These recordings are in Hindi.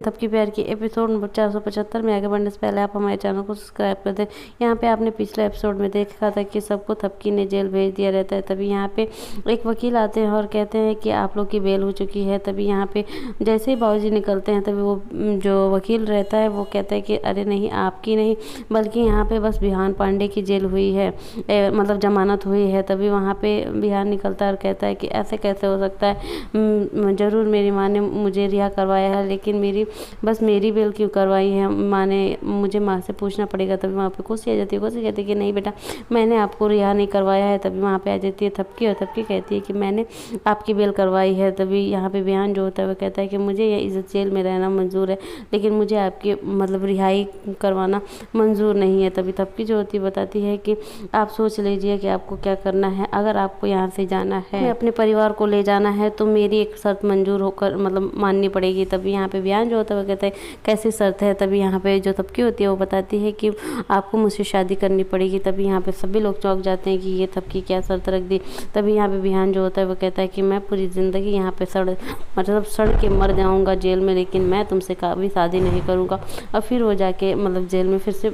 सबकी प्यार की एपिसोड नंबर 475 में आगे बढ़ने से पहले आप हमारे चैनल को सब्सक्राइब कर दें। यहाँ पे आपने पिछले एपिसोड में देखा था कि सबको थपकी ने जेल भेज दिया रहता है। तभी यहाँ पे एक वकील आते हैं और कहते हैं कि आप लोग की बेल हो चुकी है। तभी यहाँ पे जैसे ही बाबूजी निकलते हैं तभी वो जो वकील रहता है वो कहता है कि अरे नहीं, आपकी नहीं बल्कि यहाँ पे बस बिहान पांडे की जेल हुई है, मतलब जमानत हुई है। तभी वहाँ पे बिहान निकलता है और कहता है कि ऐसे कैसे हो सकता है, ज़रूर मेरी माँ ने मुझे रिहा करवाया है, लेकिन बस मेरी बेल क्यों करवाई है माँ ने, मुझे माँ से पूछना पड़ेगा। तभी वहाँ पे खुशी आ जाती है। खुशी कहती है कि नहीं बेटा, मैंने आपको रिहा नहीं करवाया है। तभी वहाँ पे आ जाती है थपकी और थपकी कहती है कि मैंने आपकी बेल करवाई है। तभी यहाँ पे बिहान जो होता है वो कहता है कि मुझे ये इस जेल में रहना मंजूर है, लेकिन मुझे आपकी मतलब रिहाई करवाना मंजूर नहीं है। तभी थपकी जो होती है बताती है कि आप सोच लीजिए कि आपको क्या करना है। अगर आपको यहाँ से जाना है, अपने परिवार को ले जाना है, तो मेरी एक शर्त मंजूर होकर मतलब माननी पड़ेगी। तभी यहाँ पे बिहान जो होता है वो कहता है कैसी शर्त है। तभी यहाँ पे जो थपकी होती है वो बताती है कि आपको मुझसे शादी करनी पड़ेगी। तभी यहाँ पे सभी लोग चौंक जाते हैं कि ये थपकी क्या शर्त रख दी। तभी यहाँ पे बिहान जो होता है वो कहता है कि मैं पूरी ज़िंदगी यहाँ पे सड़ के मर जाऊँगा जेल में, लेकिन मैं तुमसे कभी शादी नहीं करूँगा। और फिर वो जाके मतलब जेल में फिर से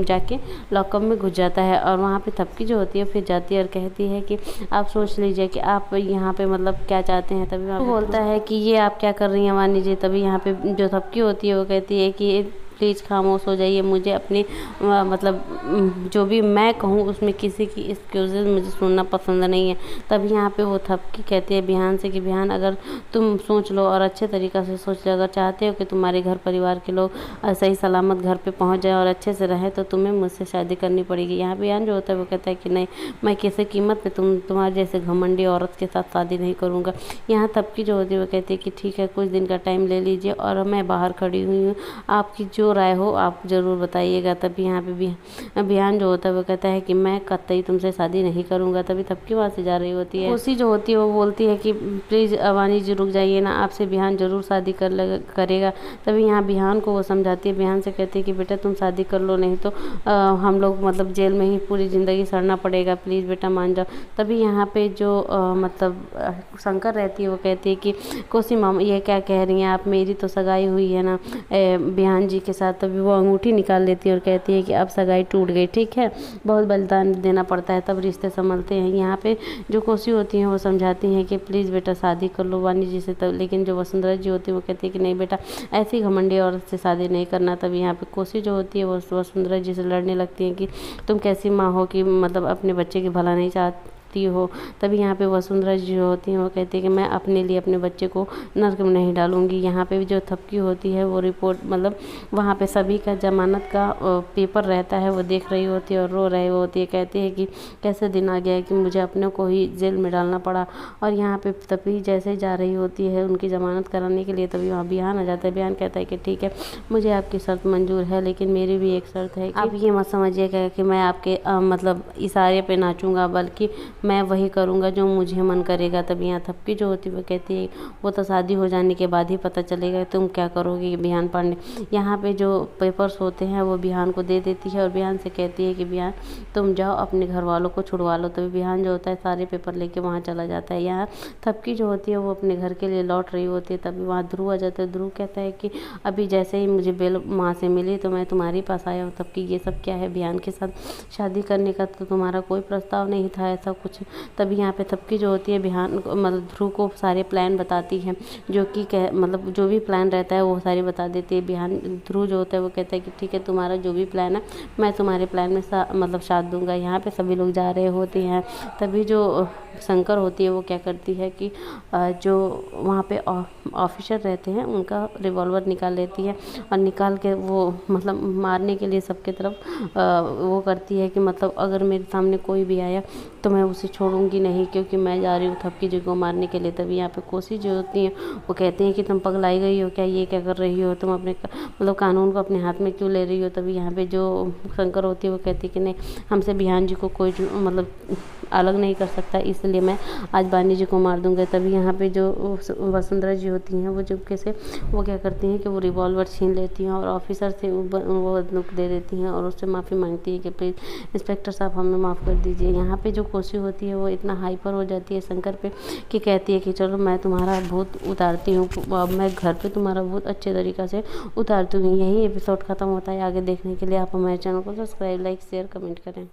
जाके लॉकअप में घुस जाता है। और वहाँ पे थपकी जो होती है फिर जाती है और कहती है कि आप सोच लीजिए कि आप यहाँ पे मतलब क्या चाहते हैं। तभी वहाँ बोलता है कि ये आप क्या कर रही हैं वानी जी। तभी यहाँ पे जो थपकी होती है वो कहती है कि प्लीज़ खामोश हो जाइए, मुझे अपनी मतलब जो भी मैं कहूँ उसमें किसी की एक्सक्यूज़ेस मुझे सुनना पसंद नहीं है। तभी यहाँ पे वो थपकी कहती है बिहान से कि बिहान, अगर तुम सोच लो और अच्छे तरीक़ा से सोच लो, अगर चाहते हो कि तुम्हारे घर परिवार के लोग सही सलामत घर पे पहुँच जाए और अच्छे से रहें, तो तुम्हें मुझसे शादी करनी पड़ेगी। यहाँ बिहान जो होता है वो कहता है कि नहीं, मैं किसी कीमत पे तुम्हारे जैसे घमंडी औरत के साथ शादी नहीं करूँगा। यहाँ थपकी जो होती है वो कहती है कि ठीक है, कुछ दिन का टाइम ले लीजिए और मैं बाहर खड़ी हुई हूँ, आपकी जो राय हो आप ज़रूर बताइएगा। तभी यहाँ पे बिहान जो होता है वो कहता है कि मैं कतई तुमसे शादी नहीं करूँगा। तभी थपकी वहाँ से जा रही होती है। खुशी जो होती है वो बोलती है कि प्लीज़ वानी जी रुक जाइए ना, आपसे बिहान ज़रूर शादी करेगा। तभी यहाँ बिहान को वो समझाती है। बिहान से कहती है कि बेटा तुम शादी कर लो, नहीं तो हम लोग मतलब जेल में ही पूरी ज़िंदगी सड़ना पड़ेगा, प्लीज़ बेटा मान जाओ। तभी यहाँ पे जो मतलब शंकर रहती है वो कहती है कि कोसी मामा ये क्या कह रही हैं आप, मेरी तो सगाई हुई है ना बिहान जी के साथ। तभी वो अंगूठी निकाल लेती है और कहती है कि अब सगाई टूट गई, ठीक है, बहुत बलिदान देना पड़ता है तब रिश्ते संभलते हैं। यहाँ पे जो कोसी होती हैं वो समझाती हैं कि प्लीज़ बेटा शादी कर लो वानी जी से। तब लेकिन जो वसुंधरा जी होती है वो कहती है कि नहीं बेटा, ऐसी घमंडी औरत से शादी नहीं करना। तभी यहाँ पे कोसी जो होती है वो वसुंधरा जी से लड़ने लगती है कि तुम कैसी माँ हो कि मतलब अपने बच्चे की भला नहीं चाहती हो। तभी यहाँ पे वसुंधरा जी जो होती हैं वो कहती है कि मैं अपने लिए अपने बच्चे को नर्क में नहीं डालूंगी। यहाँ पे भी जो थपकी होती है वो रिपोर्ट मतलब वहाँ पे सभी का जमानत का पेपर रहता है, वो देख रही होती है और रो रही होती है। कहती है कि कैसे दिन आ गया है कि मुझे अपने को ही जेल में डालना पड़ा। और यहाँ पे तभी जैसे जा रही होती है उनकी जमानत कराने के लिए, तभी वहाँ बिहान आ जाता है। बिहान कहता है कि ठीक है, मुझे आपकी शर्त मंजूर है, लेकिन मेरी भी एक शर्त है कि आप ये मत समझिएगा कि मैं आपके मतलब इशारे पे नाचूंगा, बल्कि मैं वही करूँगा जो मुझे मन करेगा। तब यहाँ थपकी जो होती है वो कहती है वो तो शादी हो जाने के बाद ही पता चलेगा तुम क्या करोगी बिहान पांडे। यहाँ पे जो पेपर्स होते हैं वो बिहान को दे देती है और बिहान से कहती है कि बिहान तुम जाओ अपने घर वालों को छुड़वा लो। तभी बिहान जो होता है सारे पेपर लेके वहाँ चला जाता है। यहाँ थपकी जो होती है वो अपने घर के लिए लौट रही होती है। तभी वहाँ ध्रुव आ जाता है। ध्रुव कहता है कि अभी जैसे ही मुझे बेल माँ से मिली तो मैं तुम्हारे पास आया हूँ। तबकि ये सब क्या है, बिहान के साथ शादी करने का तो तुम्हारा कोई प्रस्ताव नहीं था, ऐसा कुछ। तभी यहाँ पे थपकी जो होती है बिहान मतलब ध्रुव को सारे प्लान बताती है, जो कि मतलब जो भी प्लान रहता है वो सारी बता देती है। बिहान ध्रुव जो होता है वो कहता है कि ठीक है, तुम्हारा जो भी प्लान है मैं तुम्हारे प्लान में मतलब साथ दूंगा। यहाँ पे सभी लोग जा रहे होते हैं। तभी जो शंकर होती है वो क्या करती है कि जो वहाँ पे ऑफिसर रहते हैं उनका रिवॉल्वर निकाल लेती है और निकाल के वो मतलब मारने के लिए सबके तरफ वो करती है कि मतलब अगर मेरे सामने कोई भी आया तो मैं उसे छोड़ूंगी नहीं, क्योंकि मैं जा रही हूँ थपकी जी को मारने के लिए। तभी यहाँ पे कोसी जो होती हैं वो कहती हैं कि तुम पगलाई गई हो क्या, ये क्या कर रही हो, तुम अपने मतलब कानून को अपने हाथ में क्यों ले रही हो। तभी यहाँ पे जो शंकर होती है वो कहती है कि नहीं, हमसे बिहान जी को कोई मतलब अलग नहीं कर सकता, इसलिए मैं आज बानी जी को मार दूंगा। तभी यहाँ पे जो वसुंधरा जी होती हैं वो चुपके से वो क्या करती हैं कि वो रिवॉल्वर छीन लेती हैं और ऑफिसर से वो बंदूक दे देती हैं और उससे माफ़ी मांगती है कि प्लीज़ इंस्पेक्टर साहब हमें माफ़ कर दीजिए। यहाँ पे जो कोसी होती है वो इतना हाइपर हो जाती है शंकर पे कि कहती है कि चलो मैं तुम्हारा भूत उतारती हूँ, अब मैं घर पे तुम्हारा भूत अच्छे तरीक़ा से उतारती हूँ। यही एपिसोड ख़त्म होता है। आगे देखने के लिए आप हमारे चैनल को सब्सक्राइब, लाइक, शेयर, कमेंट करें।